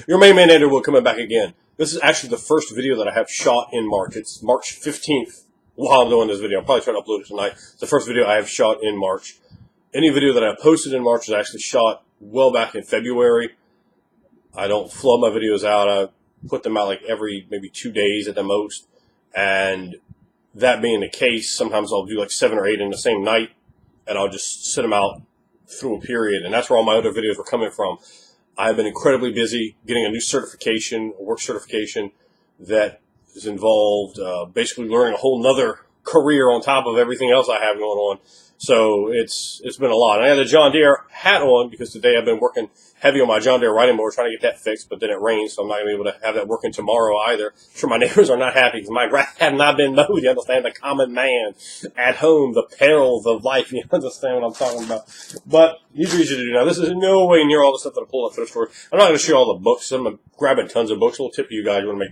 Your main man Andrew coming back again. This is actually the first video that I have shot in March. It's March 15th while I'm doing this video. I'll probably try to upload it tonight. It's the first video I have shot in March. Any video that I posted in March is actually shot well back in February. I don't flood my videos out. I put them out like every maybe 2 days at the most. And that being the case, sometimes I'll do like 7 or 8 in the same night, and I'll just sit them out through a period. And that's where all my other videos were coming from. I've been incredibly busy getting a new certification, a work certification that is involved basically learning a whole nother career on top of everything else I have going on. So it's been a lot. And I had a John Deere hat on because today I've been working heavy on my John Deere riding mower trying to get that fixed, but then it rained, so I'm not going to be able to have that working tomorrow either. I'm sure my neighbors are not happy because my grass had not been mowed. You understand? The common man at home, the perils of life. You understand what I'm talking about? But these are easy to do now. This is no way near all the stuff that I pulled up thrift store. I'm not going to show you all the books. I'm grabbing tons of books. A little tip to you guys: you want to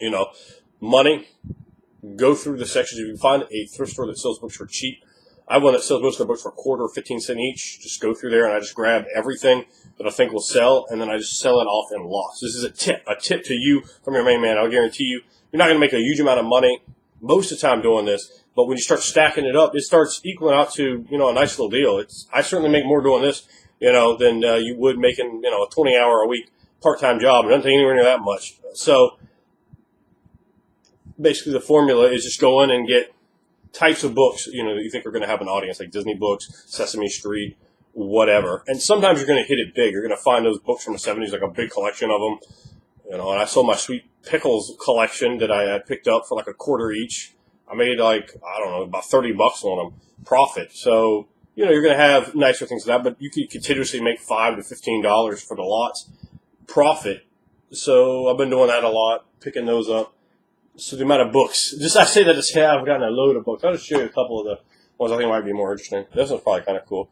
make, money. Go through the sections. If you find a thrift store that sells books for cheap, I have one that sells most of their books for a quarter or 15 cents each. Just go through there and I just grab everything that I think will sell, and then I just sell it off in lots. This is a tip to you from your main man. I'll guarantee you, you're not going to make a huge amount of money most of the time doing this, but when you start stacking it up, it starts equaling out to, a nice little deal. I certainly make more doing this, than you would making, a 20-hour-a-week part-time job. It doesn't take anywhere near that much. So basically the formula is just go in and get types of books, that you think are going to have an audience, like Disney books, Sesame Street, whatever. And sometimes you're going to hit it big. You're going to find those books from the 70s, like a big collection of them. And I sold my Sweet Pickles collection that I had picked up for like a quarter each. I made about $30 on them profit. So, you're going to have nicer things than that, but you could continuously make $5 to $15 for the lots profit. So I've been doing that a lot, picking those up. So the amount of books, I say that to say I've gotten a load of books. I'll just show you a couple of the ones I think might be more interesting. This one's probably kind of cool.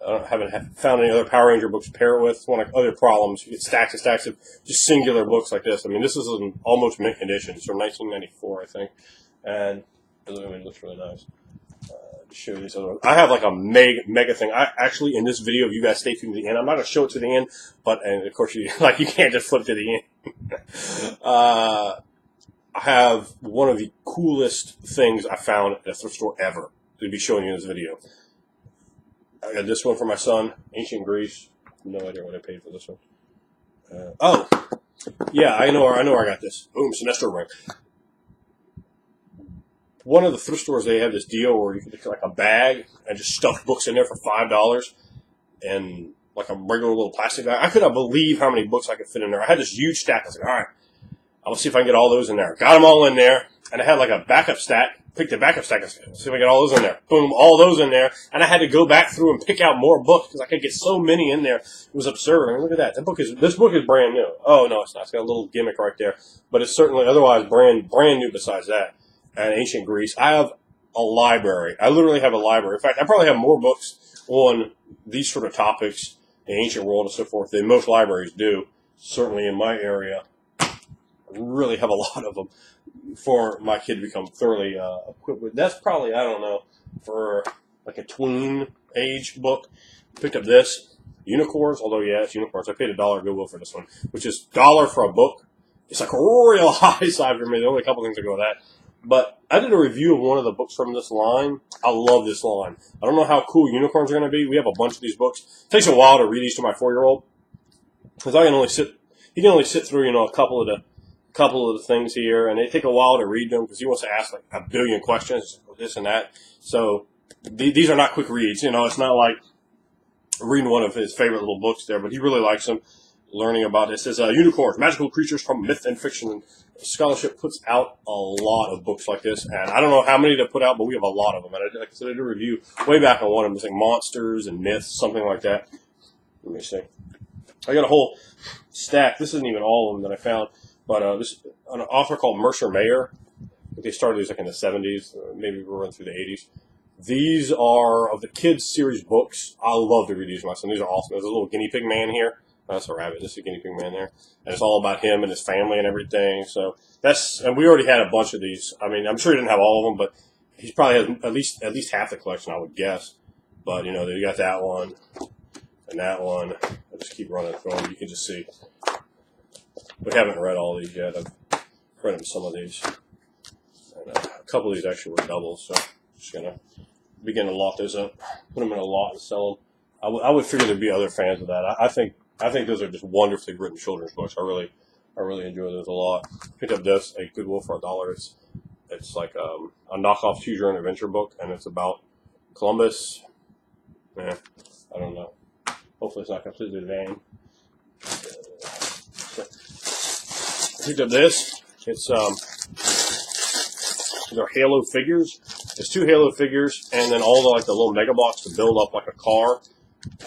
I haven't found any other Power Ranger books to pair it with. It's one of other problems. You get stacks and stacks of just singular books like this. I mean, this is an almost mint condition. It's from 1994, I think. And it looks really nice. To show you these other ones. I have like a mega thing. I actually, in this video, if you guys stay tuned to the end, I'm not going to show it to the end, and of course, you can't just flip to the end. I have one of the coolest things I found at a thrift store ever to be showing you in this video. I got this one for my son, Ancient Greece. No idea what I paid for this one. I know where I got this. Boom, semester ring. One of the thrift stores, they have this deal where you can get like a bag and just stuff books in there for $5 and like a regular little plastic bag. I could not believe how many books I could fit in there. I had this huge stack. I was like, all right, I'll see if I can get all those in there. Got them all in there, and I had like a backup stack. Picked the backup stack. See if I can get all those in there. Boom, all those in there. And I had to go back through and pick out more books because I could get so many in there. It was absurd. I mean, look at that. This book is brand new. Oh, no, it's not. It's got a little gimmick right there. But it's certainly otherwise brand new besides that. And Ancient Greece. I have a library. I literally have a library. In fact, I probably have more books on these sort of topics, the ancient world and so forth, than most libraries do. Certainly in my area. I really have a lot of them for my kid to become thoroughly equipped with. That's probably, I don't know, for like a tween age book. Picked up this, Unicorns, although yeah, it's Unicorns. I paid $1 at Goodwill for this one, which is $1 for a book. It's like a real high side for me. There's only a couple things that go with that. But I did a review of one of the books from this line. I love this line. I don't know how cool Unicorns are going to be. We have a bunch of these books. It takes a while to read these to my 4-year-old because he can only sit through, a couple of the things here, and they take a while to read them because he wants to ask like a billion questions, this and that. So these are not quick reads. It's not like reading one of his favorite little books there, but he really likes them. Learning about this is Unicorns, magical creatures from myth and fiction. And Scholarship puts out a lot of books like this, and I don't know how many to put out, but we have a lot of them. And I did a review way back on one of them, like monsters and myths, something like that. Let me see. I got a whole stack. This isn't even all of them that I found. But this an author called Mercer Mayer. They started these like in the 70s, maybe we're running through the 80s. These are of the kids series books. I love to read these with my son. These are awesome. There's a little guinea pig man here. That's a rabbit. This is a guinea pig man there. And it's all about him and his family and everything. So and we already had a bunch of these. I mean, I'm sure he didn't have all of them, but he probably has at least half the collection, I would guess. But they got that one and that one. I'll just keep running through them. You can just see. We haven't read all these yet. I've read some of these. And, a couple of these actually were doubles, so I'm just going to begin to lot those up, put them in a lot and sell them. I would figure there'd be other fans of that. I think those are just wonderfully written children's books. I really enjoy those a lot. Picked up this a Goodwill for $1. It's like a knockoff Choose Your Own Adventure book, and it's about Columbus. I don't know. Hopefully it's not completely vain. Picked up this. It's they're Halo figures. There's 2 Halo figures, and then all the little mega blocks to build up like a car.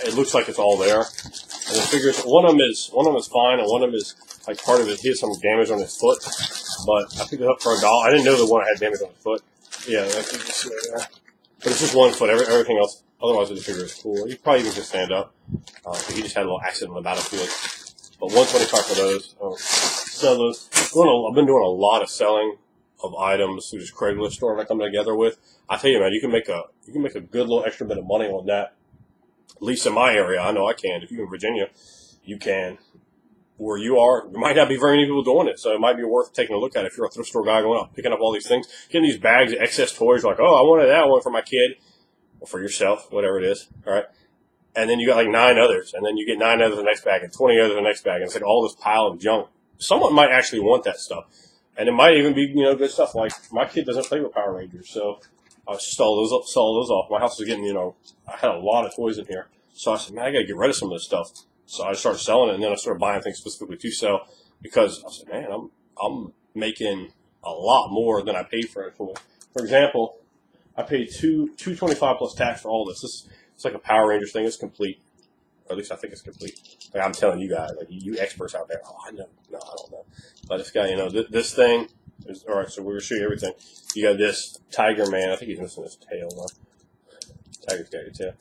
It looks like it's all there. And the figures, one of them is fine, and one of them is like part of it. He has some damage on his foot, but I picked it up for $1. I didn't know the one had damage on his foot. Yeah, but it's just one foot. Everything else, otherwise the figure is cool. He probably even can stand up. He just had a little accident on the battlefield. But $125 for those. Sell those. I've been doing a lot of selling of items through this Craigslist store that I come together with. I tell you, man, you can make a good little extra bit of money on that. At least in my area, I know I can. If you're in Virginia, you can. Where you are, there might not be very many people doing it, so it might be worth taking a look at. If you're a thrift store guy going out, picking up all these things, getting these bags of excess toys, like, oh, I wanted that one for my kid, or for yourself, whatever it is, all right? And then you got like 9 others, and then you get 9 others in the next bag, and 20 others in the next bag, and it's like all this pile of junk. Someone might actually want that stuff. And it might even be, good stuff. Like, my kid doesn't play with Power Rangers, so I was just all those off. My house was getting, I had a lot of toys in here. So I said, man, I got to get rid of some of this stuff. So I started selling it, and then I started buying things specifically to sell because I said, man, I'm making a lot more than I paid for it. For example, I paid $225 plus tax for all this. It's like a Power Rangers thing. It's complete. Or at least I think it's complete. Like I'm telling you guys, like you experts out there. Oh, I know. No, I don't know. But this guy, this thing is all right. So we're gonna show you everything. You got this Tiger Man. I think he's missing his tail. Tiger's got your tail.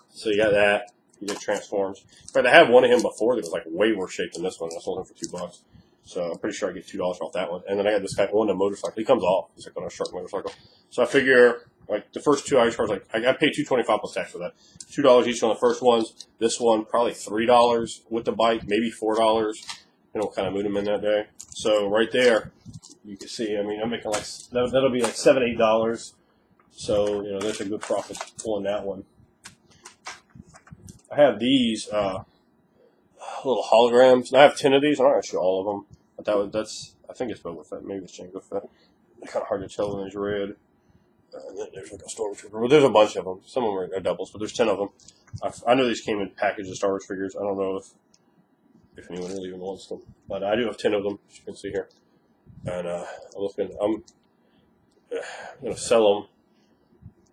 So you got that. You get transforms. In fact, I had one of him before that was like way worse shape than this one. I sold him for $2. So I'm pretty sure I get $2 off that one. And then I got this guy on the motorcycle. He comes off. He's like on a short motorcycle. So I figure like the first 2 Irish cars, like I paid $225 plus tax for that. $2 each on the first ones. This one probably $3 with the bike, maybe $4. What kind of mood I'm in that day. So right there, you can see. I mean, I'm making like that'll be like $7, $8. So there's a good profit pulling that one. I have these little holograms, and I have 10 of these. I'm not going to show all of them, but that's I think it's Boba Fett. Maybe it's Jango Fett. It's kind of hard to tell when there's red. And then there's like a Stormtrooper. Well, there's a bunch of them. Some of them are doubles, but there's 10 of them. I know these came in packages of Star Wars figures. I don't know if anyone really even wants them, but I do have 10 of them, as you can see here. And I'm going to sell them.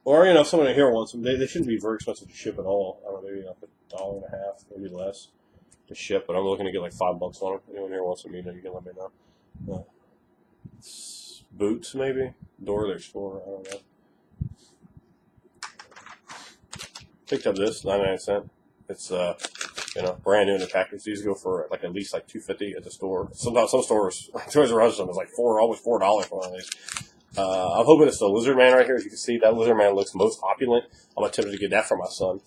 Or, if someone here wants them, they shouldn't be very expensive to ship at all. I don't know, maybe like $1.50, maybe less to ship, but I'm looking to get like $5 on them. Anyone here wants them, you can let me know. Boots, maybe? Door of their store, I don't know. Picked up this, 99¢. It's, brand new in the package. These go for like at least like $2.50 at the store. Sometimes some stores, Toys R Us, is like almost $4 for one of these. I'm hoping it's the Lizard Man right here. As you can see, that Lizard Man looks most opulent. I'm tempted to get that for my son.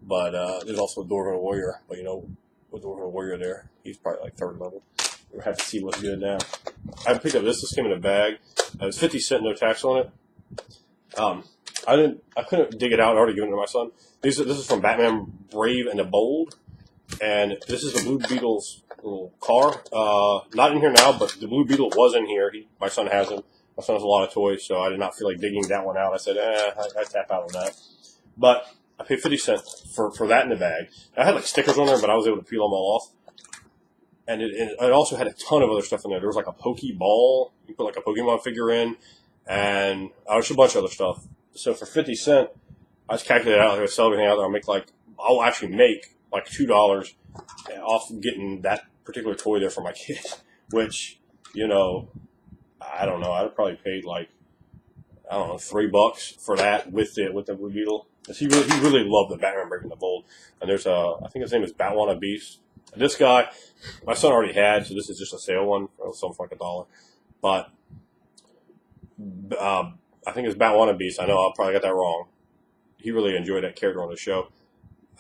But there's also a Dwarven Warrior. But with Dwarven Warrior there, he's probably like 3rd level. We'll have to see what's good now. I picked up this. This came in a bag. It was 50 cents, no tax on it. I couldn't dig it out. I already given it to my son. This is from Batman Brave and the Bold. And this is the Blue Beetle's little car. Not in here now, but the Blue Beetle was in here. My son has him. My son has a lot of toys, so I did not feel like digging that one out. I said, I tap out on that. But I paid 50 cents for that in the bag. I had like stickers on there, but I was able to peel them all off. And it also had a ton of other stuff in there. There was like a Pokeball. You put like a Pokemon figure in. And just a bunch of other stuff. So for 50 cents, I just calculated out. I sell everything out there. I'll actually make like $2 off getting that particular toy there for my kid. Which, I don't know. I'd probably paid like, I don't know, $3 for that with the Blue Beetle. He really loved the Batman Breaking the Bold. And there's I think his name is Batwana Beast. And this guy, my son already had, so this is just a sale one. I'll sell him for like $1. But I think it's Batwana Beast. I know I probably got that wrong. He really enjoyed that character on the show.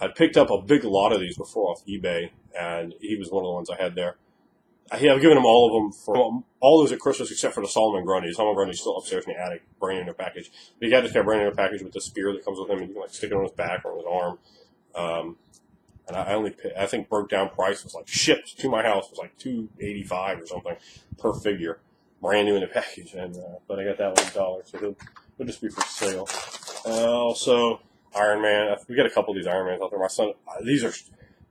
I picked up a big lot of these before off eBay, and he was one of the ones I had there. I've given him all of them for all those at Christmas except for the Solomon Grundy. Solomon Grundy's still upstairs in the attic, brand new package. But he got this guy brand new package with the spear that comes with him, and you can like stick it on his back or on his arm. And I think broke down price was like shipped to my house was like $285 or something per figure, brand new in the package. And but I got that one $1, so he'll just be for sale. Also, Iron Man. We got a couple of these Iron Mans out there. My son, these are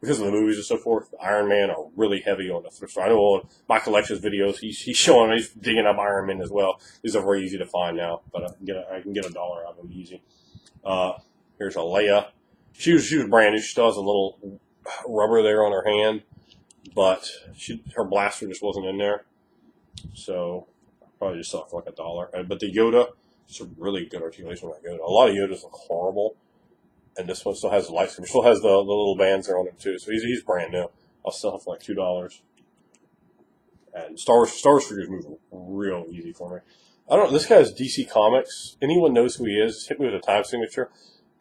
because of the movies and so forth. Iron Man are really heavy on the thrift store. I know on my collections videos, he's showing, he's digging up Iron Man as well. These are very easy to find now, but I can get $1 out of them easy. Here's a Leia. She was brand new. She still has a little rubber there on her hand, but her blaster just wasn't in there. So probably just saw it for like $1. But the Yoda, it's a really good articulation on that Yoda. A lot of Yodas look horrible, and this one still has the lightsaber. Still has the little bands there on it too. So he's brand new. I'll sell him for like $2. And Star Wars figures move real easy for me. I don't know. This guy's DC Comics. Anyone knows who he is? Hit me with a time signature,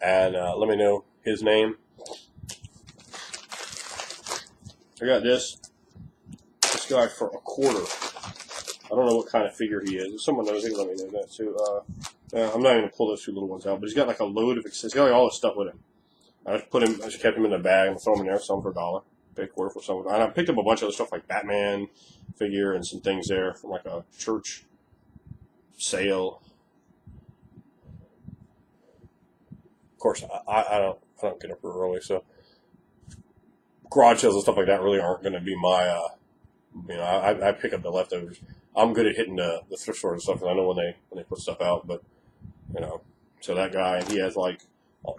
and let me know his name. I got this guy for $1. I don't know what kind of figure he is. If someone knows, he can let me know that too. I'm not even gonna pull those two little ones out, but he's got like a load of accessories. He's got like all this stuff with him. I just kept him in the bag and throw him in there, sell him for $1. Pay $1 for some. And I picked up a bunch of other stuff like Batman figure and some things there from like a church sale. Of course, I don't get up early, so garage sales and stuff like that really aren't going to be my. I pick up the leftovers. I'm good at hitting the thrift stores and stuff because I know when they put stuff out. But so that guy, he has like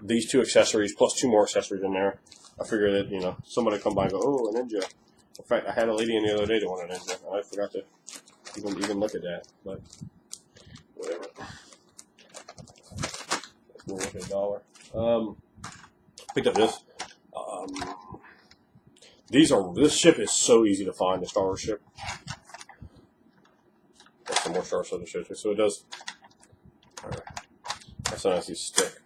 these 2 accessories plus 2 more accessories in there. I figure that somebody come by and go, oh, a ninja. In fact, I had a lady in the other day that wanted a ninja, and I forgot to even look at that. But whatever. We'll look at $1. Picked up this. This ship is so easy to find, the Star Wars ship. Got some more Star Wars to show you. So it does. Alright. That's a nice stick.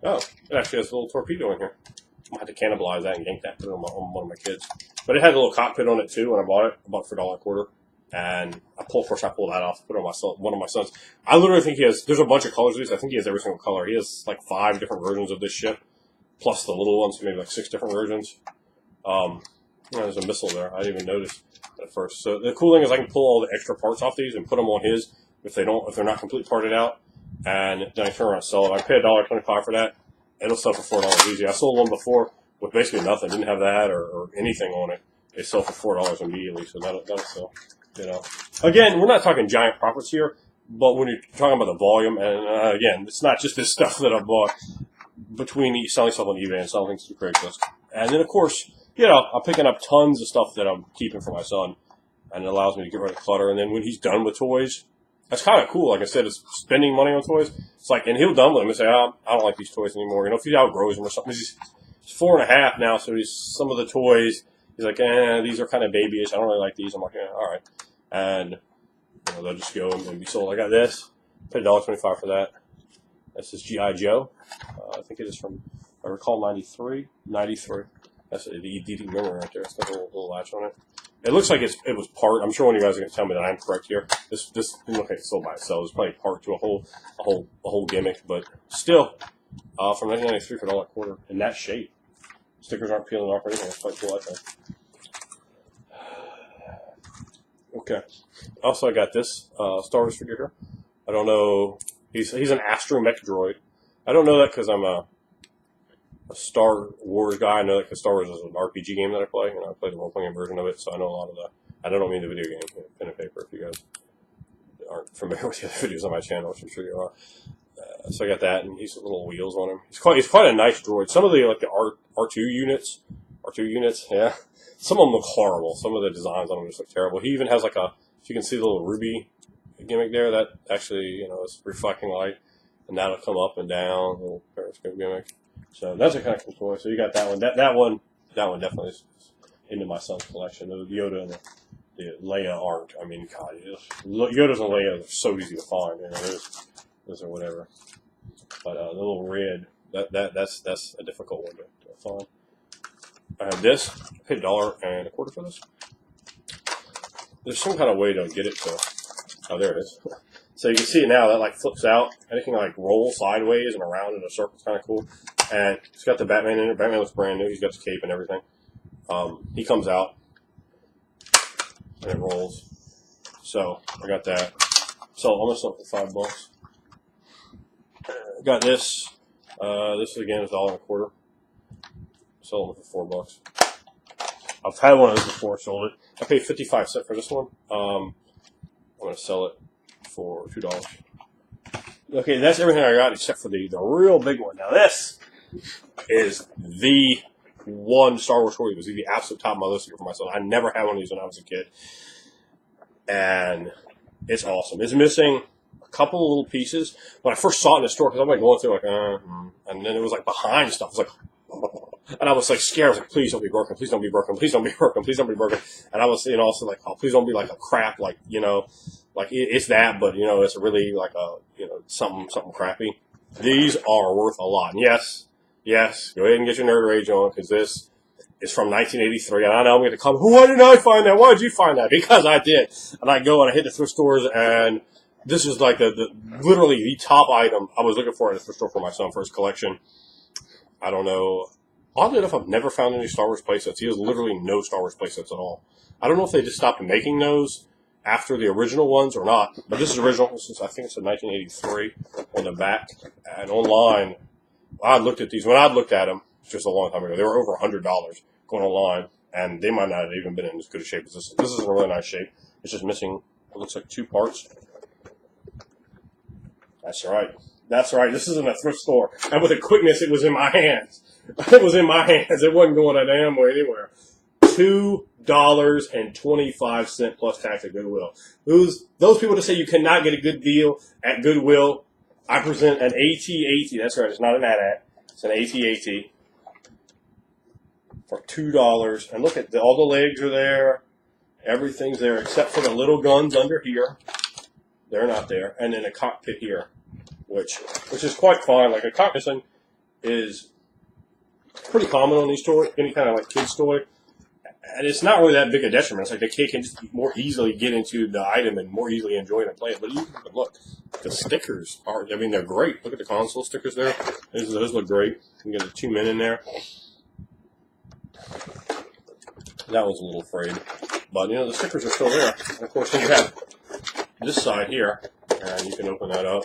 Oh, it actually has a little torpedo in here. I might have to cannibalize that and yank that, put it on one of my kids. But it had a little cockpit on it too when I bought it. I bought it for $1.25. And of course, I pulled that off, put it on one of my sons. I literally think there's a bunch of colors of these. I think he has every single color. He has like 5 different versions of this ship, plus the little ones, maybe like 6 different versions. There's a missile there. I didn't even notice at first. So the cool thing is I can pull all the extra parts off these and put them on his if they're not completely parted out. And then I turn around and sell it. I paid $1.25 for that. It'll sell for $4 easy. I sold one before with basically nothing. Didn't have that or anything on it. They sell for $4 immediately. So that'll sell. Again, we're not talking giant profits here, but when you're talking about the volume, and again, it's not just this stuff that I bought between selling stuff on eBay and selling things through Craigslist. And then, of course, I'm picking up tons of stuff that I'm keeping for my son, and it allows me to get rid of clutter. And then when he's done with toys, that's kind of cool. Like I said, it's spending money on toys. It's like, and he'll done with them and say, I don't like these toys anymore. If he outgrows them or something, he's 4.5 now, so some of the toys, he's like, these are kind of babyish. I don't really like these. I'm like, all right. And they'll just go and be sold. I got this. Paid $1.25 for that. This is G.I. Joe. I think it is from, if I recall, 93. That's the DD memory right there. It's got a little latch on it. It looks like it was part. I'm sure one of you guys are going to tell me that I'm correct here. This didn't look like it's sold by itself. It's probably part to a whole gimmick, but still, from 1993 for $1.25 in that shape. Stickers aren't peeling off or anything. It's quite cool, I think. Okay. Also, I got this Star Wars figure here. I don't know. He's an astromech droid. I don't know that because I'm a Star Wars guy. I know that because Star Wars is an RPG game that I play, and I play the role-playing version of it, so I know a lot of the. I don't mean the video game, pen and paper. If you guys aren't familiar with the other videos on my channel, which I'm sure you are. So I got that, and he's got little wheels on him. He's quite a nice droid. Some of the R2 units, yeah. Some of them look horrible. Some of the designs on them just look terrible. He even has if you can see the little ruby gimmick there, that actually, is reflecting light, and that'll come up and down, little periscope gimmick. So that's a kind of cool toy. So you got that one. That one definitely is into my son's collection. The Yoda and the Leia aren't. I mean, God, Yodas and Leia are so easy to find. Those are whatever. But the little red, that's a difficult one to find. I have this. I paid $1.25 for this. There's some kind of way to get it to. Oh, there it is. So you can see it now. That like flips out, and it can like roll sideways and around in a circle. It's kind of cool. And it's got the Batman in it. Batman looks brand new. He's got the cape and everything. He comes out and it rolls. So I got that. So I'm gonna sell it for $5. Got this. This again is $1.25. Sold it for $4. I've had one of those before. Sold it. I paid 55 cents for this one. I'm gonna sell it for $2. Okay, that's everything I got except for the real big one. Now this is the one Star Wars toy. It was the absolute top of my list here for myself. I never had one of these when I was a kid, and it's awesome. It's missing a couple of little pieces. When I first saw it in the store, because I'm like going through like, and then it was like behind stuff. It was like, and I was like scared. I was like, please don't be broken. Please don't be broken. Please don't be broken. Please don't be broken. And I was, also like, oh, please don't be like a crap, like, like it's that, but it's really like a, something crappy. These are worth a lot. And yes, go ahead and get your nerd rage on, because this is from 1983. And I know I'm going to come, why did I find that? Why did you find that? Because I did. And I go and I hit the thrift stores, and this is like literally the top item I was looking for at the thrift store for my son for his collection. I don't know. Oddly enough, I've never found any Star Wars playsets. He has literally no Star Wars playsets at all. I don't know if they just stopped making those after the original ones or not. But this is original. I think it's a 1983 on the back. And online, I looked at these. When I looked at them, just a long time ago, they were over $100 going online. And they might not have even been in as good a shape as this. This is in a really nice shape. It's just missing, it looks like 2 parts. That's right. That's right. This isn't a thrift store. And with a quickness, it was in my hands. It was in my hands. It wasn't going a damn way anywhere. $2.25 plus tax at Goodwill. Those people that say you cannot get a good deal at Goodwill, I present an AT-AT. That's right. It's not an AT-AT. It's an AT-AT for $2. And look at all the legs are there. Everything's there except for the little guns under here. They're not there. And then a cockpit here, which is quite fine. Like a cockpit thing is pretty common on these toys, any kind of like kids toy. And it's not really that big a detriment. It's like the kid can just more easily get into the item and more easily enjoy it and play it. But look, the stickers are, they're great. Look at the console stickers there. Those look great. You can get the 2 men in there. That one's a little frayed. But, the stickers are still there. And of course, then you have this side here. And you can open that up.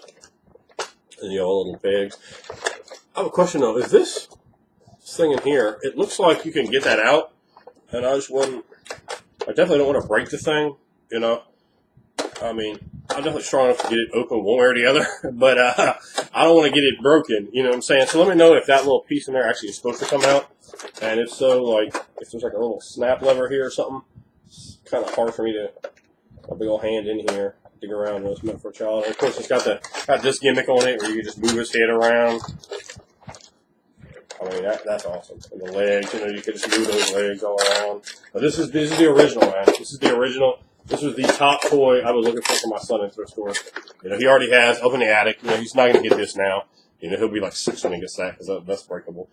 And all little bags. I have a question though. Is this thing in here, it looks like you can get that out. And I definitely don't want to break the thing, I mean, I'm definitely strong enough to get it open one way or the other, but I don't want to get it broken, you know what I'm saying? So let me know if that little piece in there actually is supposed to come out. And if so, like, if there's like a little snap lever here or something, it's kind of hard for me to, a big old hand in here, dig around. It's meant for a child. And of course, it's got this gimmick on it where you can just move his head around. I mean, that's awesome. And the legs, you can just move those legs all around. But this is the original, man. This is the original. This was the top toy I was looking for my son in thrift store. He already has up in the attic. He's not going to get this now. He'll be like 6 when he gets that because that's breakable.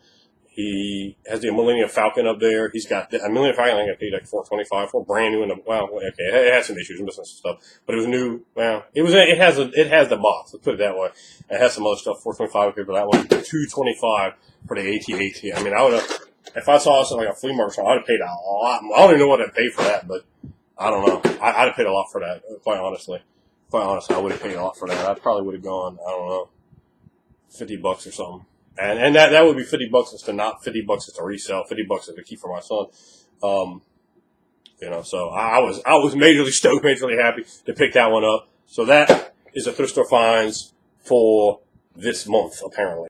He has the Millennium Falcon up there. He's got a Millennium Falcon. I think I paid like $4.25 for brand new. Okay, it had some issues, missing some stuff, but it was new. Well, it has the box. Let's put it that way. It has some other stuff. $4.25 for that one. $2.25 for the AT-AT. I mean, I would have, if I saw this at like a flea market, I'd have paid a lot. I don't even know what I'd pay for that, but I don't know. I'd have paid a lot for that. Quite honestly, I would have paid a lot for that. I probably would have gone, I don't know, $50 or something. And that would be $50 as to not $50 as to resell, $50 as to keep for my son. So I was majorly stoked, majorly happy to pick that one up. So that is a thrift store finds for this month, apparently.